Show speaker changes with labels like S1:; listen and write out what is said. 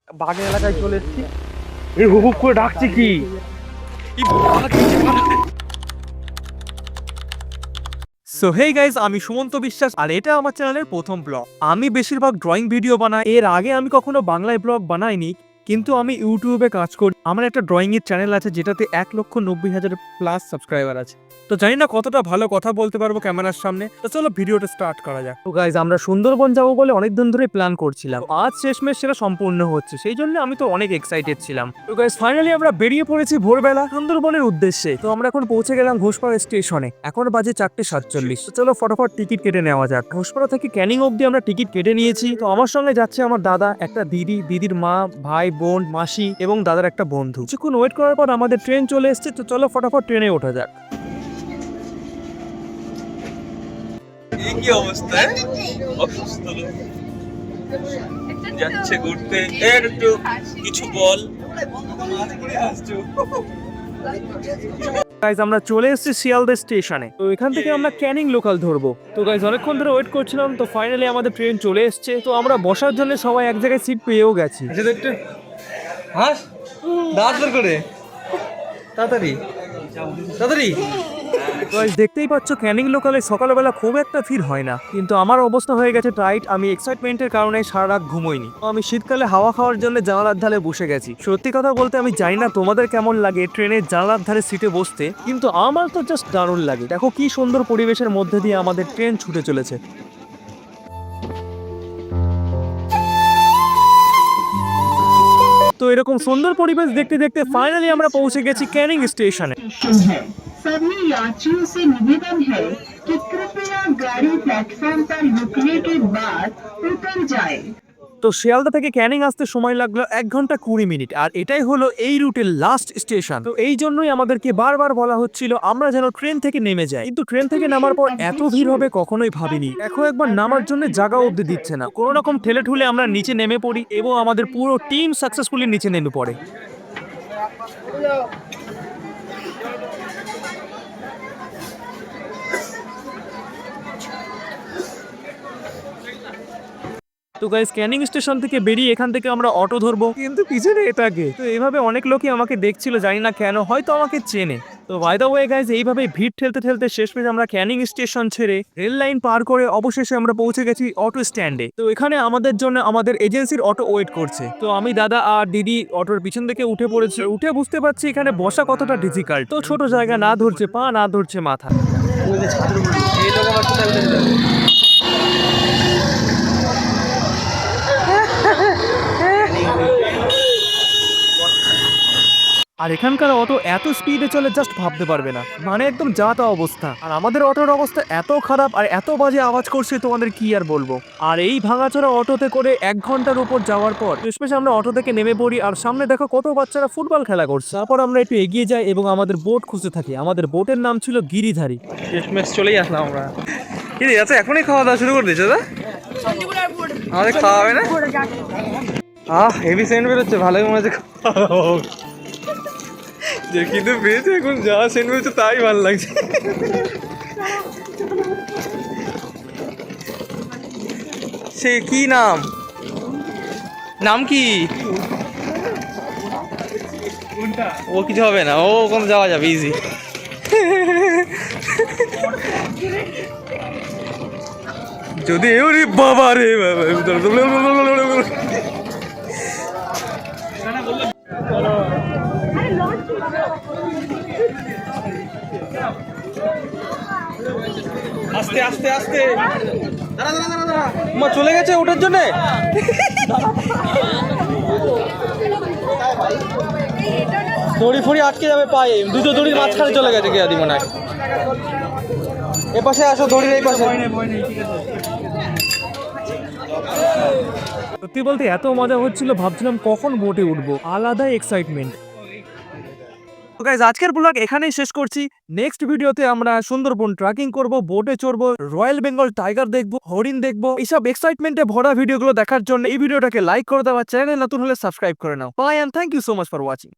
S1: বাগের এলাকায় চলে এসেছি। এই হুক করে ডাকছি কি? সো হেই গাইজ, আমি সুমন্ত বিশ্বাস আর এটা আমার চ্যানেলের প্রথম ব্লগ। আমি বেশিরভাগ ড্রয়িং ভিডিও বানাই। এর আগে আমি কখনো বাংলায় ব্লগ বানাইনি, কিন্তু আমি ইউটিউবে কাজ করি। আমার একটা ড্রয়িং এর চ্যানেল আছে যেটাতে 1,90,000 প্লাস সাবস্ক্রাইবার আছে। তো জানি না কতটা ভালো কথা বলতে পারবো ক্যামেরার সামনে। তো চলো ভিডিওটা স্টার্ট করা যাক। তো গাইজ, আমরা সুন্দরবন যাবো বলে অনেকদিন ধরে প্ল্যান করছিলাম। আজ শেষমেশ সেটা সম্পূর্ণ হচ্ছে, সেই জন্য আমি তো অনেক এক্সাইটেড ছিলাম। তো গাইজ, ফাইনালি আমরা বেরিয়ে পড়েছি ভোরবেলা সুন্দরবনের উদ্দেশ্যে। তো আমরা এখন পৌঁছে গেলাম ঘোষপাড়া স্টেশনে। এখন বাজে 4:47। তো চলো ফটাফট টিকিট কেটে নেওয়া যাক। ঘোষপাড়া থেকে ক্যানিং অব্দি আমরা টিকিট কেটে নিয়েছি। তো আমার সঙ্গে যাচ্ছে আমার দাদা, একটা দিদি, দিদির মা, ভাই, বোন, মাসি এবং দাদার একটা বন্ধু। কিছুক্ষণ ওয়েট করার পর আমাদের ট্রেন চলে এসেছে। তো চলো ফটাফট ট্রেনে ওঠা যাক।
S2: কি অবস্থা? অসুস্থ যাচ্ছে ঘুরতে। একটু কিছু বল।
S1: গাইজ, আমরা চলে এসেছি শিয়ালদা স্টেশনে। তো এখান থেকে আমরা ক্যানিং লোকাল ধরবো। তো গাইজ, অনেকক্ষণ ধরে ওয়েট করছিলাম। তো ফাইনালি আমাদের ট্রেন চলে এসেছে। তো আমরা বসার জন্য সবাই এক জায়গায় সিট পেয়েও গেছি।
S2: একটু হাস দাঁত বের করে তাড়াতাড়ি তাড়াতাড়ি।
S1: দেখতেই পাচ্ছ ক্যানিং লোকালে সকালবেলা খুব একটা ভিড় হয় না, কিন্তু আমার অবস্থা হয়ে গেছে টাইট। আমি এক্সাইটমেন্টের কারণে সারা রাত ঘুমোইনি। তো আমি শীতকালে হাওয়া খাওয়ার জন্য জানালার ধারে বসে গেছি। সত্যি কথা বলতে আমি জানি না তোমাদের কেমন লাগে ট্রেনের জানালার ধারে সিটে বসতে, কিন্তু আমার তো জাস্ট দারুণ লাগে। দেখো কি সুন্দর পরিবেশের মধ্যে দিয়ে আমাদের ট্রেন ছুটে চলেছে। তো এরকম সুন্দর পরিবেশ দেখতে দেখতে ফাইনালি আমরা পৌঁছে গেছি ক্যানিং স্টেশনে।
S3: सभी यात्रियों से निवेदन है कि कृपया गाड़ी प्लेटफॉर्म पर रुकने के बाद उतर जाएं।
S1: তো শিয়ালদা থেকে ক্যানিং আসতে সময় লাগলো 1 ঘন্টা 20 মিনিট। আর এটাই হলো এই রুটের লাস্ট স্টেশন। তো এই জন্যই আমাদেরকে বারবার বলা হচ্ছিল আমরা যেন ট্রেন থেকে নেমে যাই, কিন্তু ট্রেন থেকে নামার পর এত ভিড় হবে কখনোই ভাবিনি। দেখো একবার নামার জন্য জায়গা অবধি দিচ্ছে না। কোনো রকম ঠেলে ঠুলে আমরা নিচে নেমে পড়ি এবং আমাদের পুরো টিম সাকসেসফুলি নিচে নেমে পড়ে। তো গাইস, ক্যানিং স্টেশন থেকে বেরিয়ে এখান থেকে আমরা অটো ধরবো, কিন্তু পিছনে এটাকে। তো এইভাবে অনেক লোকই আমাকে দেখছিল, জানি না কেন, হয়তো আমাকে চেনে। তো বাই দ্য ওয়ে গাইস, এইভাবে ভিড় ঠেলতে ঠেলতে শেষমেশ আমরা ক্যানিং স্টেশন ছেড়ে রেল লাইন পার করে অবশেষে আমরা পৌঁছে গেছি অটো স্ট্যান্ডে। তো এখানে আমাদের জন্য আমাদের এজেন্সির অটো ওয়েট করছে। তো আমি, দাদা আর দিদি অটোর পিছন থেকে উঠে পড়েছি। উঠে বুঝতে পারছি এখানে বসা কতটা ডিফিকাল্ট। তো ছোট জায়গা, না ধরছে পা, না ধরছে মাথা।
S2: এই লোক আমার কোথায় উঠে দিল?
S1: আর এখানকার অটো এত স্পিডে চলে জাস্ট ভাবতে পারবে না, মানে একদম যা তা অবস্থা। আর আমাদের অটোর অবস্থা এত খারাপ আর এত বাজে আওয়াজ করছে, তোমাদের কি আর বলবো। আর এই ভাঙাচোরা অটোতে করে 1 ঘন্টার উপর যাওয়ার পর শেষমেশ আমরা অটো থেকে নেমে পড়ি। আর সামনে দেখো কত বাচ্চারা ফুটবল খেলা করছে। তারপর আমরা একটু এগিয়ে যাই এবং আমাদের বোট খুঁজতে থাকি। আমাদের বোটের নাম ছিল গিরিধারী।
S2: শেষমেশ চলেই আসলাম আমরা। কি রে, আচ্ছা এখনই খাওয়া দাওয়া শুরু করে দিয়েছো? আমাদের খাওয়া হবে না? হেভি সেন্ট বেরোচ্ছে, ভালোই মনে হচ্ছে যে, কিন্তু পেয়েছে এখন যা সেন্ট বেরোচ্ছে তাই ভালো লাগছে। সে কি নাম, নাম কি? ও কিছু হবে না, ও ওখানে যাওয়া যাবে ইজি। যদি ওরে বাবা রে বাবা, আস্তে আস্তে আস্তে, দাঁড়া দাঁড়া দাঁড়া দাঁড়া, মা চলে গেছে ওঠার জন্য। দড়ি ফড়ি আটকে যাবে পায়ে, দুটো দড়ির মাঝখানে চলে গেছে কে আদি মনে হয়। এ পাশে আসো, দড়ির এই পাশে।
S1: সত্যি বলতে এত মজা হচ্ছিল, ভাবছিলাম কখন বোটে উঠবো, আলাদা এক্সাইটমেন্ট। তো গাইস, আজকের ব্লগ এখানেই শেষ করছি। নেক্সট ভিডিওতে আমরা সুন্দরবন ট্রেকিং করব, বোটে চড়বো, রয়্যাল বেঙ্গল টাইগার দেখবো, হরিণ দেখবো। এইসব এক্সাইটমেন্টে ভরা ভিডিওগুলো দেখার জন্য এই ভিডিওটাকে লাইক করে দাও, চ্যানেল নতুন হলে সাবস্ক্রাইব করে নাও। Bye and thank you so much for watching.